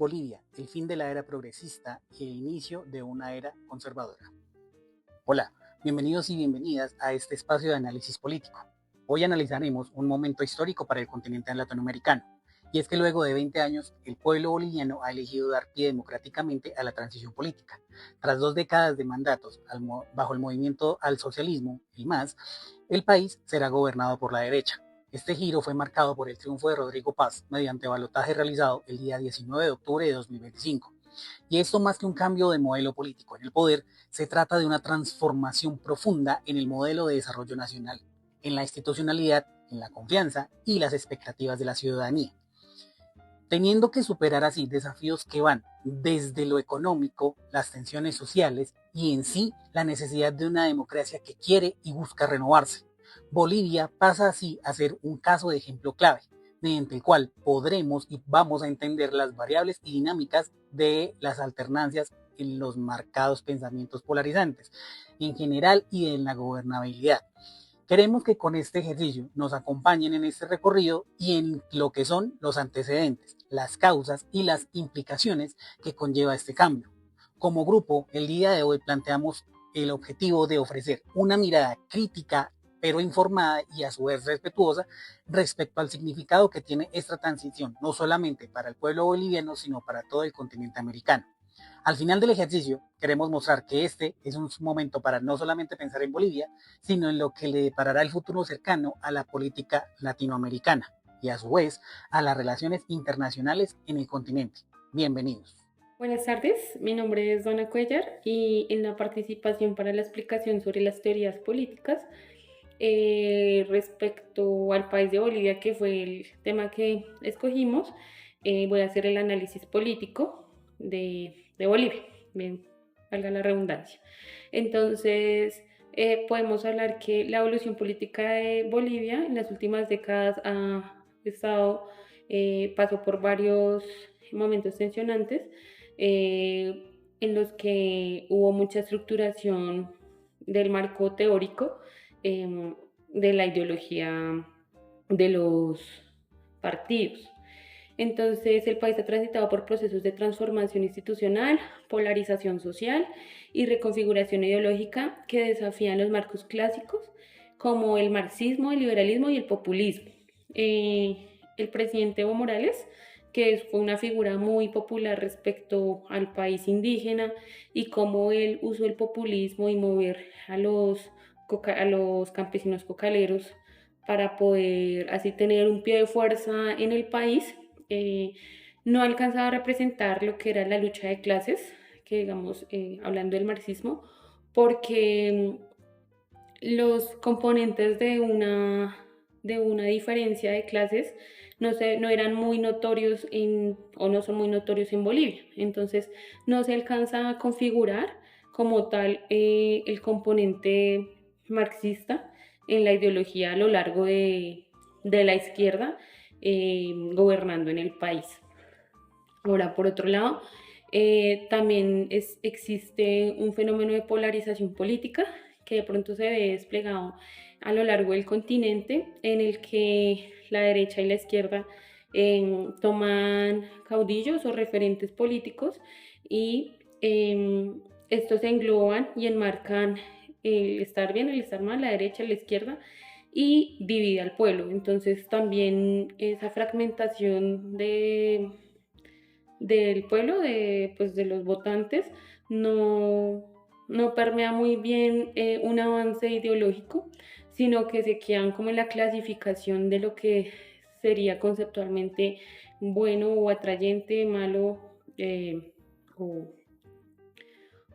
Bolivia, el fin de la era progresista y el inicio de una era conservadora. Hola, bienvenidos y bienvenidas a este espacio de análisis político. Hoy analizaremos un momento histórico para el continente latinoamericano, y es que luego de 20 años el pueblo boliviano ha elegido dar pie democráticamente a la transición política. Tras 2 décadas de mandatos bajo el movimiento al socialismo y más, el país será gobernado por la derecha. Este giro fue marcado por el triunfo de Rodrigo Paz mediante balotaje realizado el día 19 de octubre de 2025. Y esto más que un cambio de modelo político en el poder, se trata de una transformación profunda en el modelo de desarrollo nacional, en la institucionalidad, en la confianza y las expectativas de la ciudadanía, teniendo que superar así desafíos que van desde lo económico, las tensiones sociales y en sí la necesidad de una democracia que quiere y busca renovarse. Bolivia pasa así a ser un caso de ejemplo clave, mediante el cual podremos y vamos a entender las variables y dinámicas de las alternancias en los marcados pensamientos polarizantes, en general y en la gobernabilidad. Queremos que con este ejercicio nos acompañen en este recorrido y en lo que son los antecedentes, las causas y las implicaciones que conlleva este cambio. Como grupo, el día de hoy planteamos el objetivo de ofrecer una mirada crítica pero informada y a su vez respetuosa respecto al significado que tiene esta transición, no solamente para el pueblo boliviano, sino para todo el continente americano. Al final del ejercicio, queremos mostrar que este es un momento para no solamente pensar en Bolivia, sino en lo que le deparará el futuro cercano a la política latinoamericana y a su vez a las relaciones internacionales en el continente. Bienvenidos. Buenas tardes, mi nombre es Donna Cuellar y en la participación para la explicación sobre las teorías políticas respecto al país de Bolivia, que fue el tema que escogimos, voy a hacer el análisis político de Bolivia, bien, valga la redundancia. Entonces, podemos hablar que la evolución política de Bolivia en las últimas décadas ha estado, pasó por varios momentos tensionantes en los que hubo mucha estructuración del marco teórico de la ideología de los partidos. Entonces, el país ha transitado por procesos de transformación institucional, polarización social y reconfiguración ideológica que desafían los marcos clásicos como el marxismo, el liberalismo y el populismo. El presidente Evo Morales, que fue una figura muy popular respecto al país indígena y cómo él usó el populismo y mover a los campesinos cocaleros para poder así tener un pie de fuerza en el país. eh, no alcanzaba a representar lo que era la lucha de clases, que digamos, hablando del marxismo, porque los componentes de una diferencia de clases no eran muy notorios o no son muy notorios en Bolivia. Entonces no se alcanza a configurar como tal el componente marxista en la ideología a lo largo de la izquierda gobernando en el país. Ahora, por otro lado, también existe un fenómeno de polarización política que de pronto se ve desplegado a lo largo del continente, en el que la derecha y la izquierda toman caudillos o referentes políticos y estos engloban y enmarcan el estar bien, el estar mal, la derecha, la izquierda, y divide al pueblo. Entonces también esa fragmentación del pueblo, pues, de los votantes, no, no permea muy bien un avance ideológico, sino que se quedan como en la clasificación de lo que sería conceptualmente bueno o atrayente, malo o,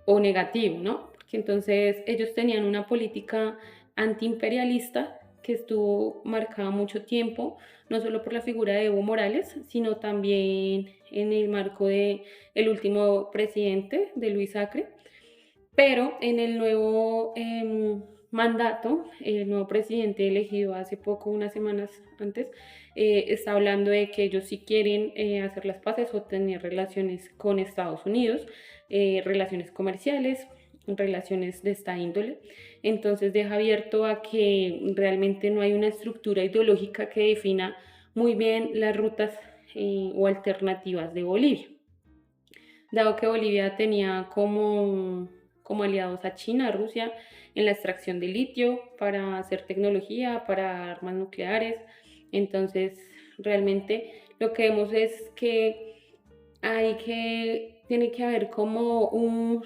o negativo, ¿no? Porque entonces ellos tenían una política antiimperialista que estuvo marcada mucho tiempo, no solo por la figura de Evo Morales, sino también en el marco de el último presidente, de Luis Acre. Pero en el nuevo mandato, el nuevo presidente elegido hace poco, unas semanas antes, está hablando de que ellos sí quieren hacer las paces o tener relaciones con Estados Unidos, relaciones comerciales, relaciones de esta índole. Entonces deja abierto a que realmente no hay una estructura ideológica que defina muy bien las rutas o alternativas de Bolivia. dado que Bolivia tenía como aliados a China, a Rusia, en la extracción de litio para hacer tecnología, para armas nucleares. Entonces, realmente lo que vemos es que tiene que haber como un-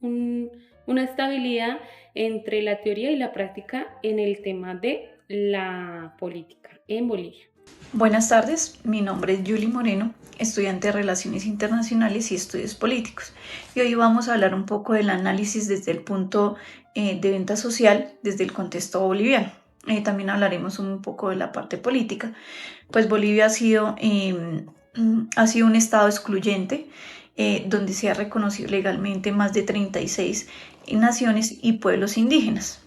una estabilidad entre la teoría y la práctica en el tema de la política en Bolivia. Buenas tardes, mi nombre es Julie Moreno, estudiante de Relaciones Internacionales y Estudios Políticos. Y hoy vamos a hablar un poco del análisis desde el punto de venta social, desde el contexto boliviano. También hablaremos un poco de la parte política, pues Bolivia ha sido un estado excluyente, donde se ha reconocido legalmente más de 36 naciones y pueblos indígenas.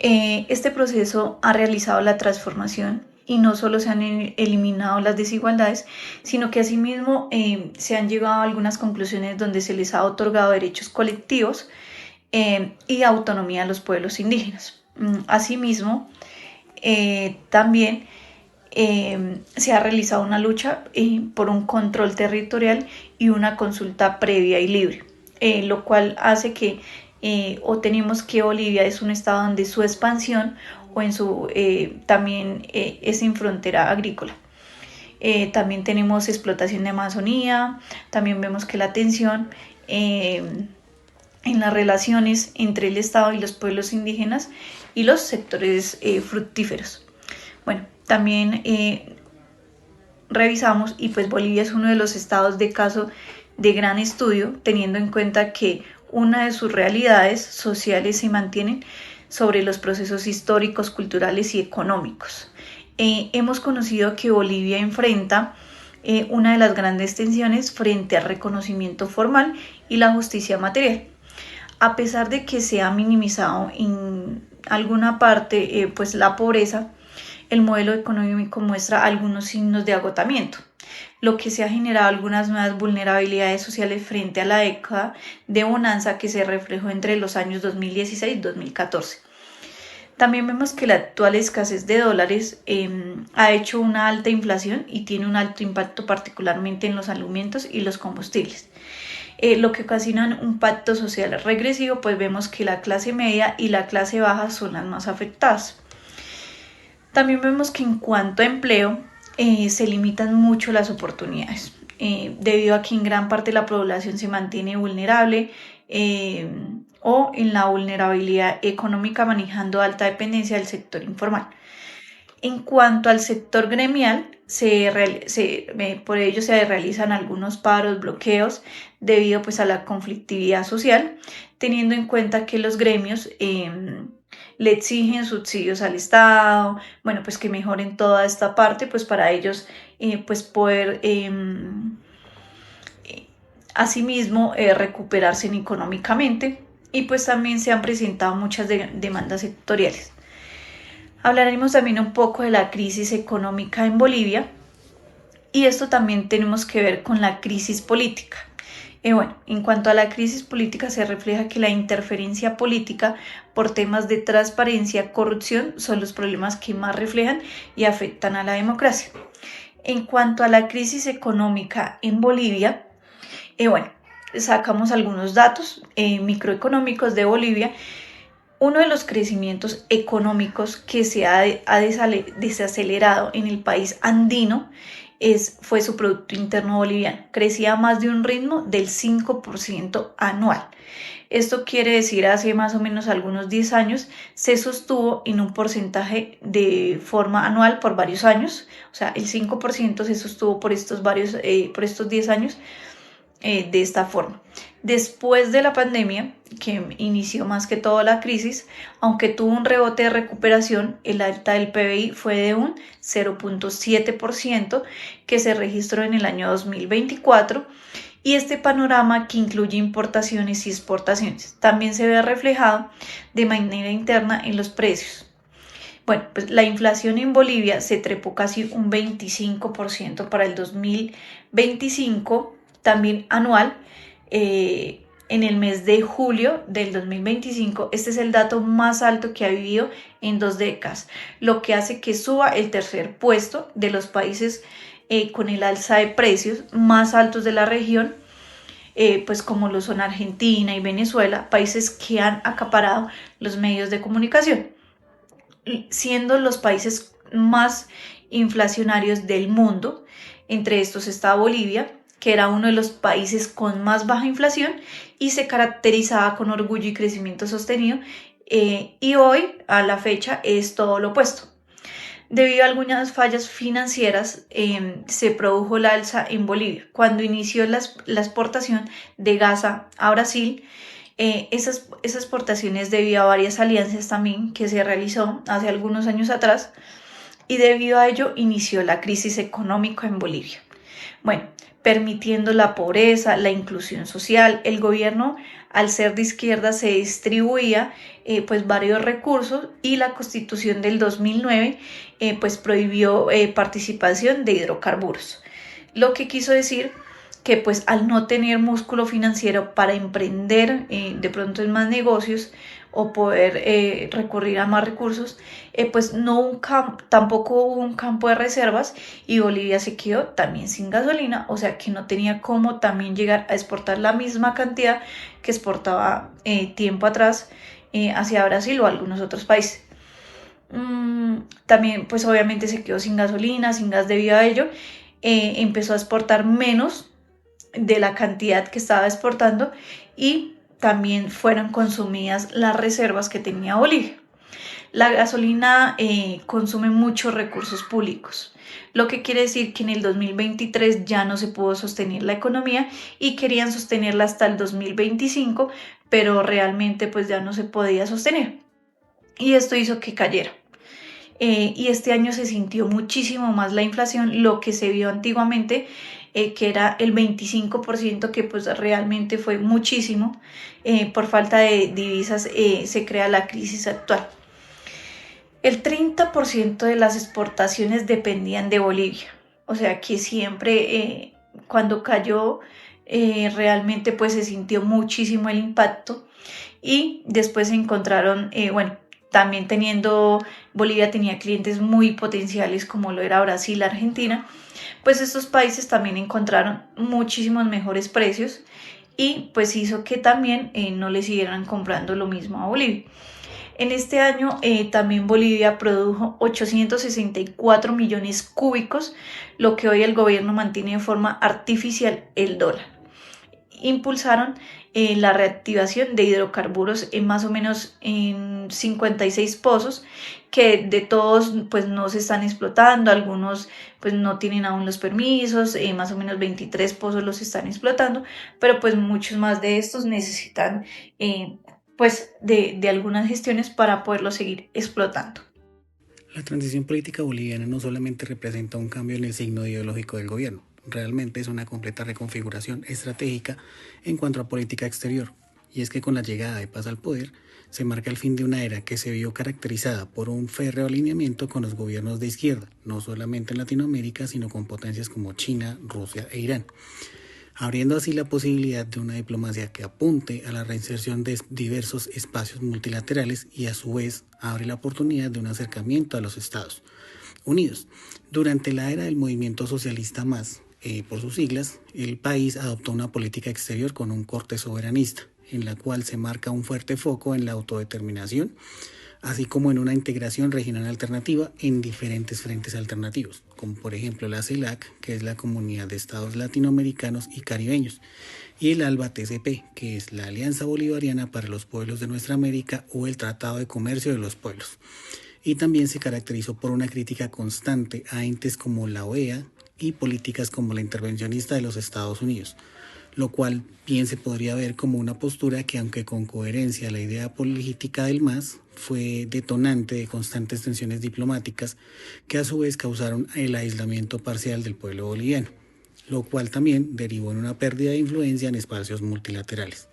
Este proceso ha realizado la transformación y no solo se han eliminado las desigualdades, sino que asimismo se han llegado a algunas conclusiones donde se les ha otorgado derechos colectivos y autonomía a los pueblos indígenas. Asimismo, también se ha realizado una lucha por un control territorial y una consulta previa y libre, lo cual hace que o tenemos que Bolivia es un estado donde su expansión o en su también es sin frontera agrícola. También tenemos explotación de Amazonía, también vemos que la tensión en las relaciones entre el Estado y los pueblos indígenas y los sectores fructíferos. Bueno, también revisamos y pues Bolivia es uno de los estados de caso de gran estudio, teniendo en cuenta que una de sus realidades sociales se mantienen sobre los procesos históricos, culturales y económicos. Hemos conocido que Bolivia enfrenta una de las grandes tensiones frente al reconocimiento formal y la justicia material. A pesar de que se ha minimizado en alguna parte pues la pobreza, el modelo económico muestra algunos signos de agotamiento, lo que se ha generado algunas nuevas vulnerabilidades sociales frente a la década de bonanza que se reflejó entre los años 2016 y 2014. También vemos que la actual escasez de dólares ha hecho una alta inflación y tiene un alto impacto particularmente en los alimentos y los combustibles. Lo que ocasiona un pacto social regresivo, pues vemos que la clase media y la clase baja son las más afectadas. También vemos que en cuanto a empleo, se limitan mucho las oportunidades, debido a que en gran parte la población se mantiene vulnerable o en la vulnerabilidad económica manejando alta dependencia del sector informal. En cuanto al sector gremial, por ello se realizan algunos paros, bloqueos, debido pues a la conflictividad social, teniendo en cuenta que los gremios le exigen subsidios al Estado, bueno, pues que mejoren toda esta parte, pues para ellos pues poder asimismo recuperarse económicamente, y pues también se han presentado muchas demandas sectoriales. Hablaremos también un poco de la crisis económica en Bolivia, y esto también tenemos que ver con la crisis política. Bueno, en cuanto a la crisis política, se refleja que la interferencia política por temas de transparencia, corrupción, son los problemas que más reflejan y afectan a la democracia. En cuanto a la crisis económica en Bolivia, bueno, sacamos algunos datos microeconómicos de Bolivia. Uno de los crecimientos económicos que se ha desacelerado en el país andino fue su Producto Interno Boliviano. Crecía a más de un ritmo del 5% anual. Esto quiere decir, hace más o menos algunos 10 años se sostuvo en un porcentaje de forma anual por varios años. O sea, el 5% se sostuvo por estos 10 años de esta forma. Después de la pandemia, que inició más que todo la crisis, aunque tuvo un rebote de recuperación, el alta del PBI fue de un 0.7% que se registró en el año 2024, y este panorama, que incluye importaciones y exportaciones, también se ve reflejado de manera interna en los precios. Bueno, pues la inflación en Bolivia se trepó casi un 25% para el 2025, también anual. En el mes de julio del 2025, este es el dato más alto que ha vivido en 2 décadas, lo que hace que suba el tercer puesto de los países con el alza de precios más altos de la región, pues como lo son Argentina y Venezuela, países que han acaparado los medios de comunicación, siendo los países más inflacionarios del mundo. Entre estos está Bolivia, que era uno de los países con más baja inflación y se caracterizaba con orgullo y crecimiento sostenido, y hoy, a la fecha, es todo lo opuesto. Debido a algunas fallas financieras, se produjo la alza en Bolivia. Cuando inició la exportación de gas a Brasil, esas exportaciones debido a varias alianzas también que se realizó hace algunos años atrás, y debido a ello inició la crisis económica en Bolivia. Bueno, permitiendo la pobreza, la inclusión social, el gobierno, al ser de izquierda, se distribuía pues varios recursos, y la Constitución del 2009 pues prohibió participación de hidrocarburos. Lo que quiso decir que pues al no tener músculo financiero para emprender de pronto en más negocios o poder recurrir a más recursos, pues tampoco hubo un campo de reservas, y Bolivia se quedó también sin gasolina, o sea que no tenía cómo también llegar a exportar la misma cantidad que exportaba tiempo atrás hacia Brasil o algunos otros países. También pues obviamente se quedó sin gasolina, sin gas. Debido a ello empezó a exportar menos de la cantidad que estaba exportando, y también fueron consumidas las reservas que tenía Bolivia. La gasolina consume muchos recursos públicos, lo que quiere decir que en el 2023 ya no se pudo sostener la economía, y querían sostenerla hasta el 2025, pero realmente pues ya no se podía sostener, y esto hizo que cayera. Y este año se sintió muchísimo más la inflación, lo que se vio antiguamente, que era el 25%, que pues realmente fue muchísimo. Por falta de divisas se crea la crisis actual. El 30% de las exportaciones dependían de Bolivia, o sea que siempre cuando cayó realmente pues se sintió muchísimo el impacto, y después se encontraron, también Bolivia tenía clientes muy potenciales como lo era Brasil, Argentina, pues estos países también encontraron muchísimos mejores precios, y pues hizo que también no le siguieran comprando lo mismo a Bolivia. En este año también Bolivia produjo 864 millones cúbicos, lo que hoy el gobierno mantiene de forma artificial el dólar. Impulsaron la reactivación de hidrocarburos en más o menos en 56 pozos, que de todos pues no se están explotando, algunos pues no tienen aún los permisos, más o menos 23 pozos los están explotando, pero pues muchos más de estos necesitan pues de algunas gestiones para poderlo seguir explotando. La transición política boliviana no solamente representa un cambio en el signo ideológico del gobierno, realmente es una completa reconfiguración estratégica en cuanto a política exterior, y es que con la llegada de Paz al poder se marca el fin de una era que se vio caracterizada por un férreo alineamiento con los gobiernos de izquierda, no solamente en Latinoamérica, sino con potencias como China, Rusia e Irán, abriendo así la posibilidad de una diplomacia que apunte a la reinserción de diversos espacios multilaterales, y a su vez abre la oportunidad de un acercamiento a los Estados Unidos. Durante la era del movimiento socialista más, por sus siglas, el país adoptó una política exterior con un corte soberanista, en la cual se marca un fuerte foco en la autodeterminación, así como en una integración regional alternativa en diferentes frentes alternativos, como por ejemplo la CELAC, que es la Comunidad de Estados Latinoamericanos y Caribeños, y el ALBA-TCP, que es la Alianza Bolivariana para los Pueblos de Nuestra América, o el Tratado de Comercio de los Pueblos. Y también se caracterizó por una crítica constante a entes como la OEA y políticas como la intervencionista de los Estados Unidos, lo cual bien se podría ver como una postura que, aunque con coherencia a la idea política del MAS, fue detonante de constantes tensiones diplomáticas que a su vez causaron el aislamiento parcial del pueblo boliviano, lo cual también derivó en una pérdida de influencia en espacios multilaterales.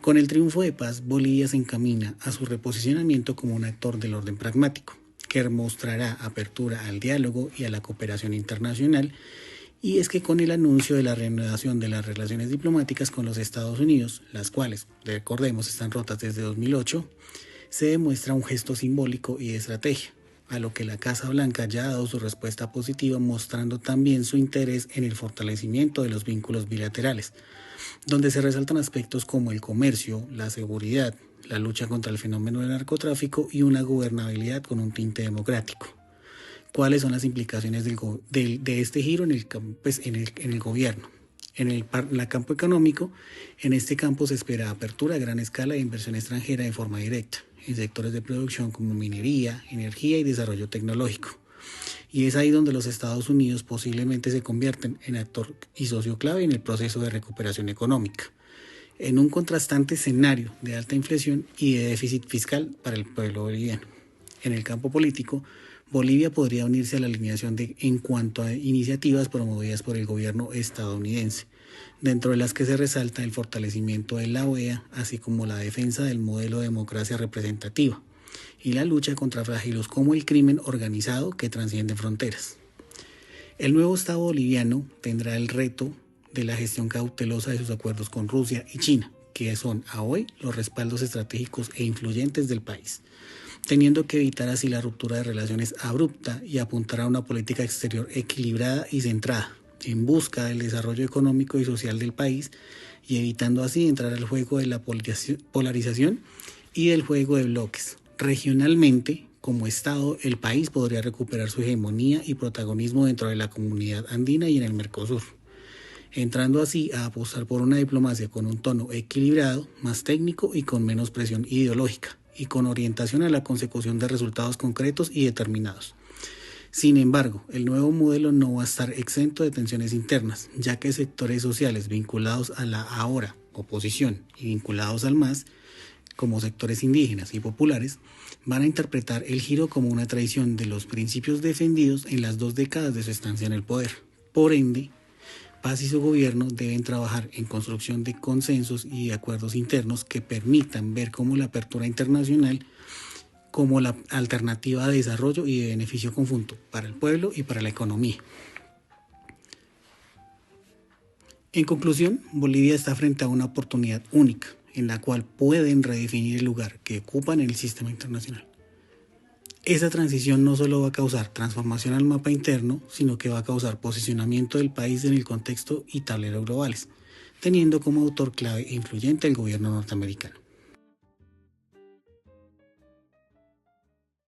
Con el triunfo de Paz, Bolivia se encamina a su reposicionamiento como un actor del orden pragmático, que mostrará apertura al diálogo y a la cooperación internacional. Y es que con el anuncio de la reanudación de las relaciones diplomáticas con los Estados Unidos, las cuales, recordemos, están rotas desde 2008, se demuestra un gesto simbólico y de estrategia, a lo que la Casa Blanca ya ha dado su respuesta positiva, mostrando también su interés en el fortalecimiento de los vínculos bilaterales, donde se resaltan aspectos como el comercio, la seguridad, la lucha contra el fenómeno del narcotráfico y una gobernabilidad con un tinte democrático. ¿Cuáles son las implicaciones de este giro en el gobierno? En el campo económico, en este campo se espera apertura a gran escala de inversión extranjera de forma directa, en sectores de producción como minería, energía y desarrollo tecnológico. Y es ahí donde los Estados Unidos posiblemente se convierten en actor y socio clave en el proceso de recuperación económica, en un contrastante escenario de alta inflación y de déficit fiscal para el pueblo boliviano. En el campo político, Bolivia podría unirse a la alineación en cuanto a iniciativas promovidas por el gobierno estadounidense, dentro de las que se resalta el fortalecimiento de la OEA, así como la defensa del modelo de democracia representativa y la lucha contra flagelos como el crimen organizado que trasciende fronteras. El nuevo Estado boliviano tendrá el reto de la gestión cautelosa de sus acuerdos con Rusia y China, que son a hoy los respaldos estratégicos e influyentes del país, teniendo que evitar así la ruptura de relaciones abrupta y apuntar a una política exterior equilibrada y centrada en busca del desarrollo económico y social del país, y evitando así entrar al juego de la polarización y del juego de bloques. Regionalmente, como Estado, el país podría recuperar su hegemonía y protagonismo dentro de la comunidad andina y en el Mercosur, entrando así a apostar por una diplomacia con un tono equilibrado, más técnico y con menos presión ideológica, y con orientación a la consecución de resultados concretos y determinados. Sin embargo, el nuevo modelo no va a estar exento de tensiones internas, ya que sectores sociales vinculados a la ahora oposición y vinculados al MAS, como sectores indígenas y populares, van a interpretar el giro como una traición de los principios defendidos en las 2 décadas de su estancia en el poder. Por ende, Paz y su gobierno deben trabajar en construcción de consensos y de acuerdos internos que permitan ver cómo la apertura internacional como la alternativa de desarrollo y de beneficio conjunto para el pueblo y para la economía. En conclusión, Bolivia está frente a una oportunidad única en la cual pueden redefinir el lugar que ocupan en el sistema internacional. Esa transición no solo va a causar transformación al mapa interno, sino que va a causar posicionamiento del país en el contexto y tablero globales, teniendo como autor clave e influyente el gobierno norteamericano.